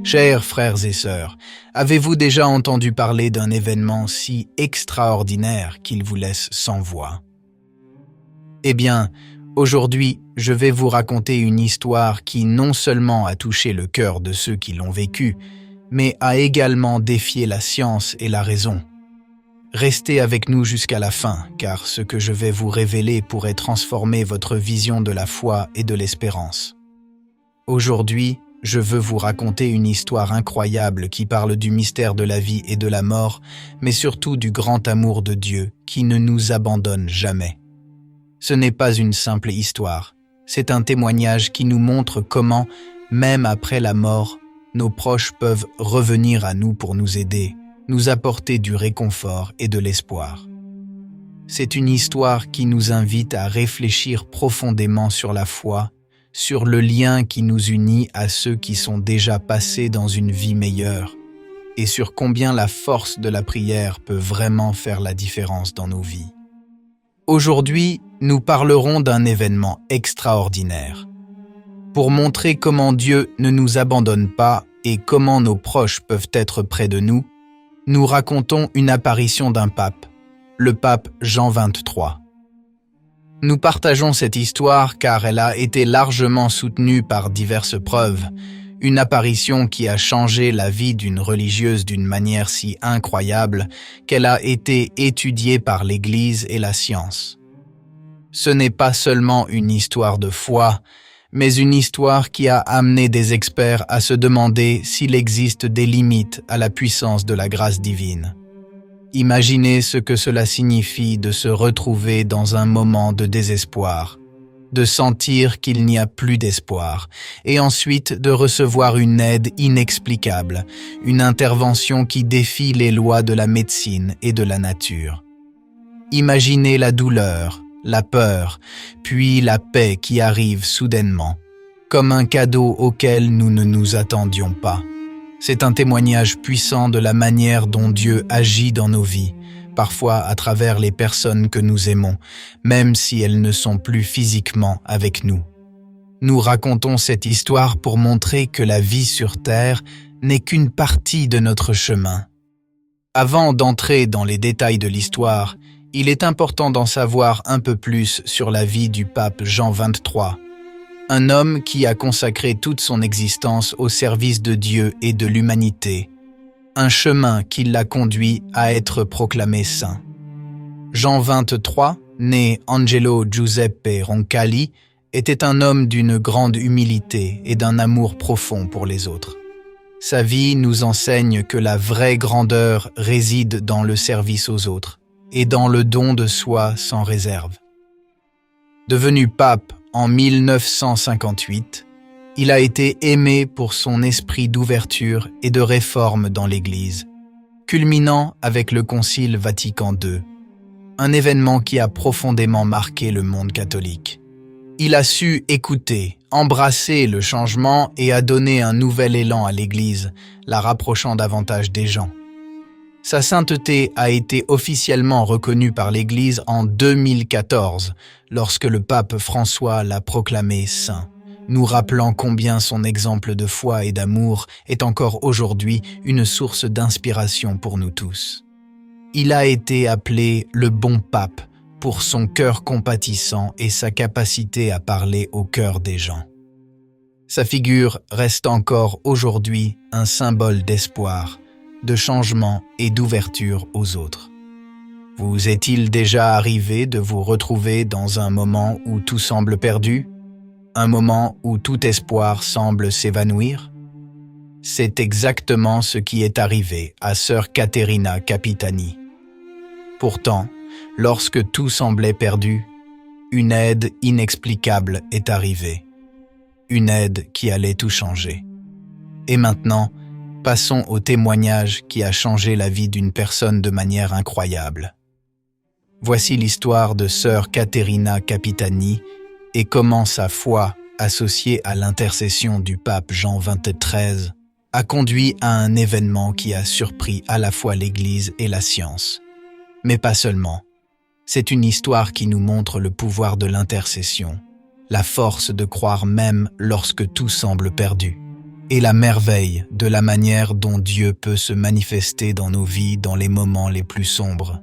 Chers frères et sœurs, avez-vous déjà entendu parler d'un événement si extraordinaire qu'il vous laisse sans voix? Eh bien, aujourd'hui, je vais vous raconter une histoire qui non seulement a touché le cœur de ceux qui l'ont vécu, mais a également défié la science et la raison. Restez avec nous jusqu'à la fin, car ce que je vais vous révéler pourrait transformer votre vision de la foi et de l'espérance. Aujourd'hui, je veux vous raconter une histoire incroyable qui parle du mystère de la vie et de la mort, mais surtout du grand amour de Dieu qui ne nous abandonne jamais. Ce n'est pas une simple histoire, c'est un témoignage qui nous montre comment, même après la mort, nos proches peuvent revenir à nous pour nous aider, nous apporter du réconfort et de l'espoir. C'est une histoire qui nous invite à réfléchir profondément sur la foi, sur le lien qui nous unit à ceux qui sont déjà passés dans une vie meilleure, et sur combien la force de la prière peut vraiment faire la différence dans nos vies. Aujourd'hui, nous parlerons d'un événement extraordinaire. Pour montrer comment Dieu ne nous abandonne pas et comment nos proches peuvent être près de nous, nous racontons une apparition d'un pape, le pape Jean XXIII. Nous partageons cette histoire car elle a été largement soutenue par diverses preuves, une apparition qui a changé la vie d'une religieuse d'une manière si incroyable qu'elle a été étudiée par l'Église et la science. Ce n'est pas seulement une histoire de foi, mais une histoire qui a amené des experts à se demander s'il existe des limites à la puissance de la grâce divine. Imaginez ce que cela signifie de se retrouver dans un moment de désespoir, de sentir qu'il n'y a plus d'espoir, et ensuite de recevoir une aide inexplicable, une intervention qui défie les lois de la médecine et de la nature. Imaginez la douleur, la peur, puis la paix qui arrive soudainement, comme un cadeau auquel nous ne nous attendions pas. C'est un témoignage puissant de la manière dont Dieu agit dans nos vies, parfois à travers les personnes que nous aimons, même si elles ne sont plus physiquement avec nous. Nous racontons cette histoire pour montrer que la vie sur Terre n'est qu'une partie de notre chemin. Avant d'entrer dans les détails de l'histoire, il est important d'en savoir un peu plus sur la vie du pape Jean XXIII, un homme qui a consacré toute son existence au service de Dieu et de l'humanité, un chemin qui l'a conduit à être proclamé saint. Jean XXIII, né Angelo Giuseppe Roncalli, était un homme d'une grande humilité et d'un amour profond pour les autres. Sa vie nous enseigne que la vraie grandeur réside dans le service aux autres et dans le don de soi sans réserve. Devenu pape en 1958, il a été aimé pour son esprit d'ouverture et de réforme dans l'Église, culminant avec le Concile Vatican II, un événement qui a profondément marqué le monde catholique. Il a su écouter, embrasser le changement et a donné un nouvel élan à l'Église, la rapprochant davantage des gens. Sa sainteté a été officiellement reconnue par l'Église en 2014, lorsque le pape François l'a proclamé saint, nous rappelant combien son exemple de foi et d'amour est encore aujourd'hui une source d'inspiration pour nous tous. Il a été appelé le bon pape pour son cœur compatissant et sa capacité à parler au cœur des gens. Sa figure reste encore aujourd'hui un symbole d'espoir, de changement et d'ouverture aux autres. Vous est-il déjà arrivé de vous retrouver dans un moment où tout semble perdu? Un moment où tout espoir semble s'évanouir? C'est exactement ce qui est arrivé à sœur Caterina Capitani. Pourtant, lorsque tout semblait perdu, une aide inexplicable est arrivée. Une aide qui allait tout changer. Et maintenant, passons au témoignage qui a changé la vie d'une personne de manière incroyable. Voici l'histoire de sœur Caterina Capitani et comment sa foi, associée à l'intercession du pape Jean XXIII, a conduit à un événement qui a surpris à la fois l'Église et la science. Mais pas seulement. C'est une histoire qui nous montre le pouvoir de l'intercession, la force de croire même lorsque tout semble perdu, et la merveille de la manière dont Dieu peut se manifester dans nos vies dans les moments les plus sombres.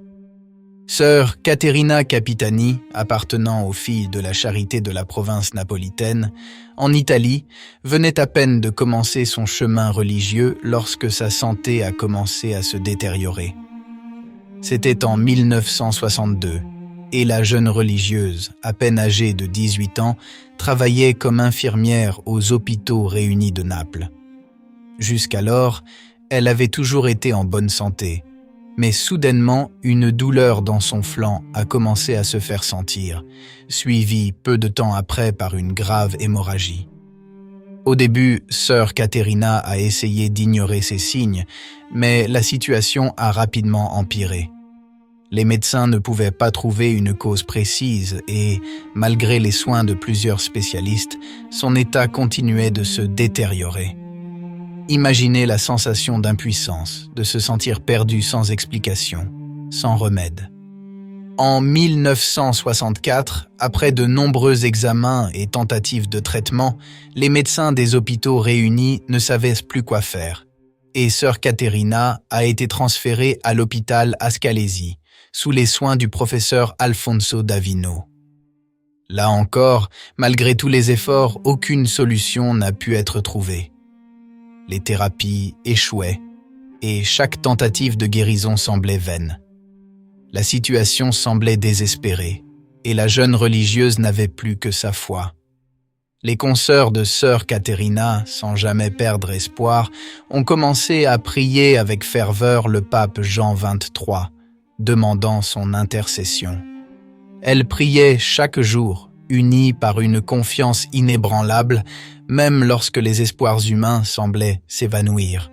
Sœur Caterina Capitani, appartenant aux filles de la charité de la province napolitaine, en Italie, venait à peine de commencer son chemin religieux lorsque sa santé a commencé à se détériorer. C'était en 1962, et la jeune religieuse, à peine âgée de 18 ans, travaillait comme infirmière aux hôpitaux réunis de Naples. Jusqu'alors, elle avait toujours été en bonne santé, mais soudainement, une douleur dans son flanc a commencé à se faire sentir, suivie peu de temps après par une grave hémorragie. Au début, sœur Caterina a essayé d'ignorer ces signes, mais la situation a rapidement empiré. Les médecins ne pouvaient pas trouver une cause précise et, malgré les soins de plusieurs spécialistes, son état continuait de se détériorer. Imaginez la sensation d'impuissance, de se sentir perdu sans explication, sans remède. En 1964, après de nombreux examens et tentatives de traitement, les médecins des hôpitaux réunis ne savaient plus quoi faire, et sœur Caterina a été transférée à l'hôpital Ascalesi, sous les soins du professeur Alfonso Davino. Là encore, malgré tous les efforts, aucune solution n'a pu être trouvée. Les thérapies échouaient et chaque tentative de guérison semblait vaine. La situation semblait désespérée et la jeune religieuse n'avait plus que sa foi. Les consoeurs de sœur Caterina, sans jamais perdre espoir, ont commencé à prier avec ferveur le pape Jean XXIII, demandant son intercession. Elles priaient chaque jour, unies par une confiance inébranlable, même lorsque les espoirs humains semblaient s'évanouir.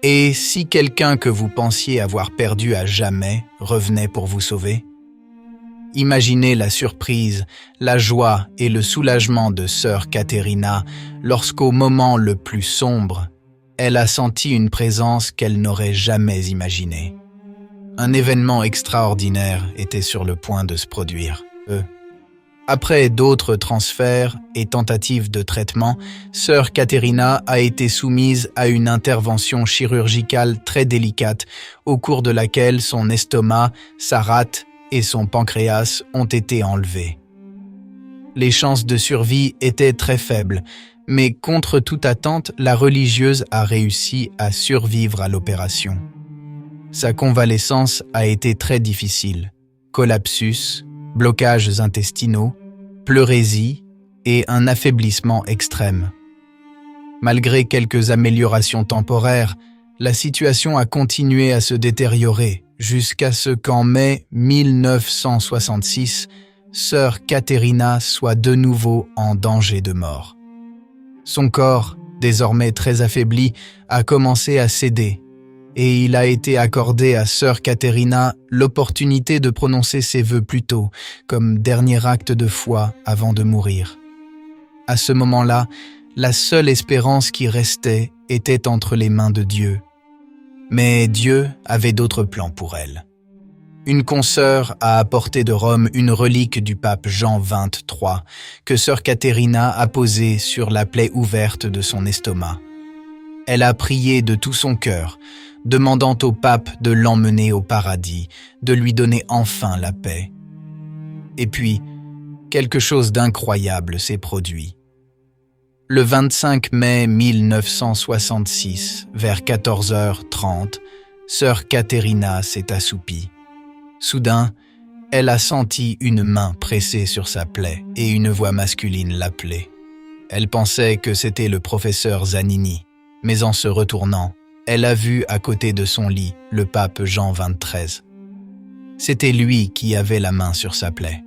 Et si quelqu'un que vous pensiez avoir perdu à jamais revenait pour vous sauver? Imaginez la surprise, la joie et le soulagement de sœur Caterina lorsqu'au moment le plus sombre, elle a senti une présence qu'elle n'aurait jamais imaginée. Un événement extraordinaire était sur le point de se produire. Après d'autres transferts et tentatives de traitement, sœur Caterina a été soumise à une intervention chirurgicale très délicate au cours de laquelle son estomac, sa rate et son pancréas ont été enlevés. Les chances de survie étaient très faibles, mais contre toute attente, la religieuse a réussi à survivre à l'opération. Sa convalescence a été très difficile. Collapsus, blocages intestinaux, pleurésie et un affaiblissement extrême. Malgré quelques améliorations temporaires, la situation a continué à se détériorer jusqu'à ce qu'en mai 1966, sœur Caterina soit de nouveau en danger de mort. Son corps, désormais très affaibli, a commencé à céder et il a été accordé à sœur Caterina l'opportunité de prononcer ses vœux plus tôt, comme dernier acte de foi avant de mourir. À ce moment-là, la seule espérance qui restait était entre les mains de Dieu. Mais Dieu avait d'autres plans pour elle. Une consoeur a apporté de Rome une relique du pape Jean XXIII que sœur Caterina a posée sur la plaie ouverte de son estomac. Elle a prié de tout son cœur, demandant au pape de l'emmener au paradis, de lui donner enfin la paix. Et puis, quelque chose d'incroyable s'est produit. Le 25 mai 1966, vers 14h30, sœur Caterina s'est assoupie. Soudain, elle a senti une main pressée sur sa plaie et une voix masculine l'appeler. Elle pensait que c'était le professeur Zanini, mais en se retournant, elle a vu à côté de son lit le pape Jean XXIII. C'était lui qui avait la main sur sa plaie.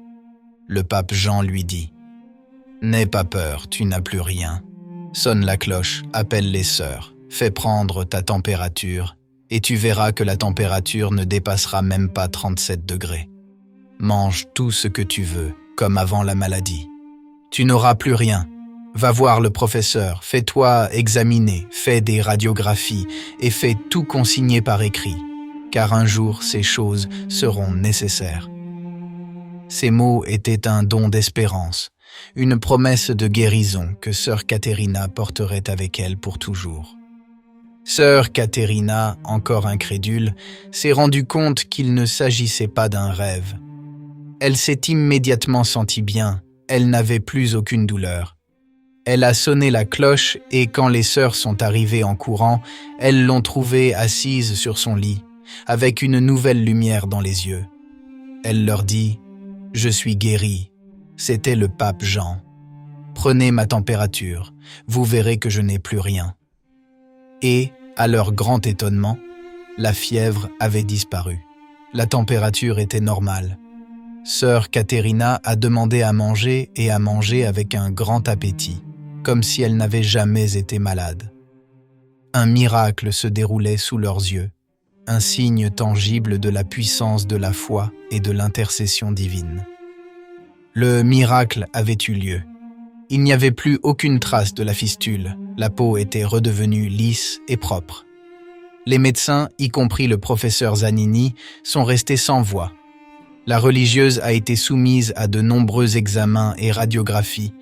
Le pape Jean lui dit « N'aie pas peur, tu n'as plus rien. Sonne la cloche, appelle les sœurs, fais prendre ta température et tu verras que la température ne dépassera même pas 37 degrés. Mange tout ce que tu veux, comme avant la maladie. Tu n'auras plus rien. Va voir le professeur, fais-toi examiner, fais des radiographies et fais tout consigner par écrit, car un jour ces choses seront nécessaires. » Ces mots étaient un don d'espérance, une promesse de guérison que sœur Caterina porterait avec elle pour toujours. Sœur Caterina, encore incrédule, s'est rendue compte qu'il ne s'agissait pas d'un rêve. Elle s'est immédiatement sentie bien, elle n'avait plus aucune douleur. Elle a sonné la cloche et quand les sœurs sont arrivées en courant, elles l'ont trouvée assise sur son lit, avec une nouvelle lumière dans les yeux. Elle leur dit « Je suis guérie ». C'était le pape Jean. « Prenez ma température, vous verrez que je n'ai plus rien. » Et, à leur grand étonnement, la fièvre avait disparu. La température était normale. Sœur Caterina a demandé à manger et à manger avec un grand appétit, comme si elle n'avait jamais été malade. Un miracle se déroulait sous leurs yeux, un signe tangible de la puissance de la foi et de l'intercession divine. Le miracle avait eu lieu. Il n'y avait plus aucune trace de la fistule, la peau était redevenue lisse et propre. Les médecins, y compris le professeur Zanini, sont restés sans voix. La religieuse a été soumise à de nombreux examens et radiographies,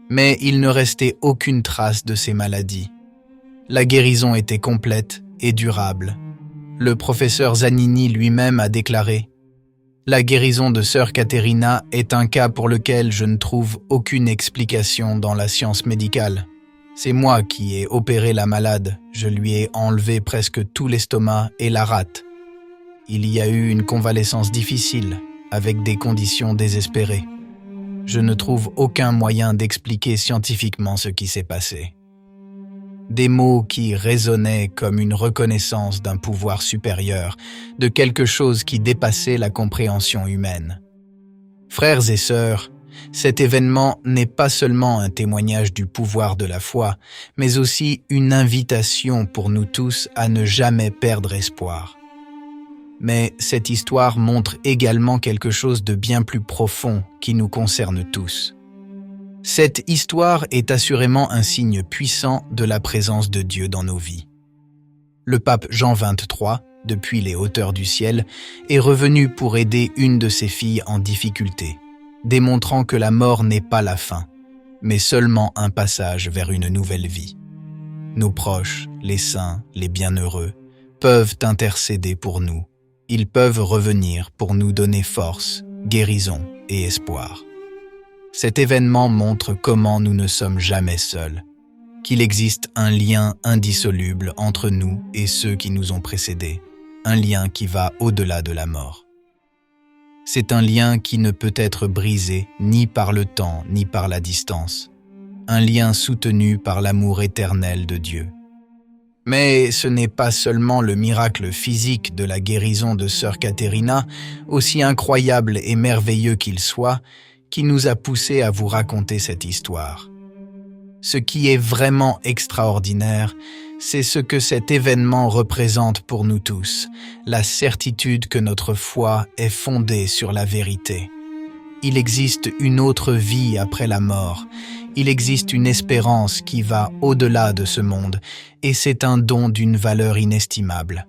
mais il ne restait aucune trace de ces maladies. La guérison était complète et durable. Le professeur Zanini lui-même a déclaré « La guérison de sœur Caterina est un cas pour lequel je ne trouve aucune explication dans la science médicale. C'est moi qui ai opéré la malade, je lui ai enlevé presque tout l'estomac et la rate. Il y a eu une convalescence difficile, avec des conditions désespérées. Je ne trouve aucun moyen d'expliquer scientifiquement ce qui s'est passé. » Des mots qui résonnaient comme une reconnaissance d'un pouvoir supérieur, de quelque chose qui dépassait la compréhension humaine. Frères et sœurs, cet événement n'est pas seulement un témoignage du pouvoir de la foi, mais aussi une invitation pour nous tous à ne jamais perdre espoir. Mais cette histoire montre également quelque chose de bien plus profond qui nous concerne tous. Cette histoire est assurément un signe puissant de la présence de Dieu dans nos vies. Le pape Jean XXIII, depuis les hauteurs du ciel, est revenu pour aider une de ses filles en difficulté, démontrant que la mort n'est pas la fin, mais seulement un passage vers une nouvelle vie. Nos proches, les saints, les bienheureux, peuvent intercéder pour nous. Ils peuvent revenir pour nous donner force, guérison et espoir. Cet événement montre comment nous ne sommes jamais seuls, qu'il existe un lien indissoluble entre nous et ceux qui nous ont précédés, un lien qui va au-delà de la mort. C'est un lien qui ne peut être brisé ni par le temps ni par la distance, un lien soutenu par l'amour éternel de Dieu. Mais ce n'est pas seulement le miracle physique de la guérison de sœur Caterina, aussi incroyable et merveilleux qu'il soit, qui nous a poussés à vous raconter cette histoire. Ce qui est vraiment extraordinaire, c'est ce que cet événement représente pour nous tous, la certitude que notre foi est fondée sur la vérité. Il existe une autre vie après la mort, il existe une espérance qui va au-delà de ce monde, et c'est un don d'une valeur inestimable.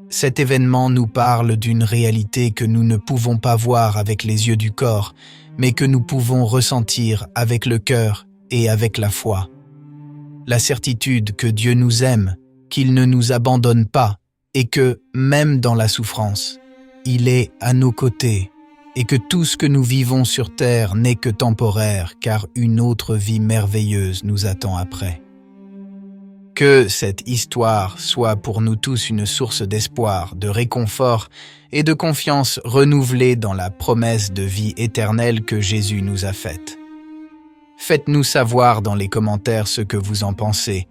Cet événement nous parle d'une réalité que nous ne pouvons pas voir avec les yeux du corps, mais que nous pouvons ressentir avec le cœur et avec la foi. La certitude que Dieu nous aime, qu'il ne nous abandonne pas et que, même dans la souffrance, il est à nos côtés et que tout ce que nous vivons sur terre n'est que temporaire car une autre vie merveilleuse nous attend après. Que cette histoire soit pour nous tous une source d'espoir, de réconfort et de confiance renouvelée dans la promesse de vie éternelle que Jésus nous a faite. Faites-nous savoir dans les commentaires ce que vous en pensez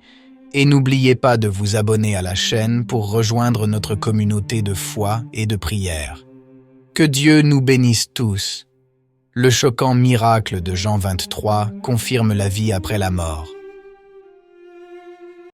et n'oubliez pas de vous abonner à la chaîne pour rejoindre notre communauté de foi et de prière. Que Dieu nous bénisse tous. Le choquant miracle de Jean 23 confirme la vie après la mort.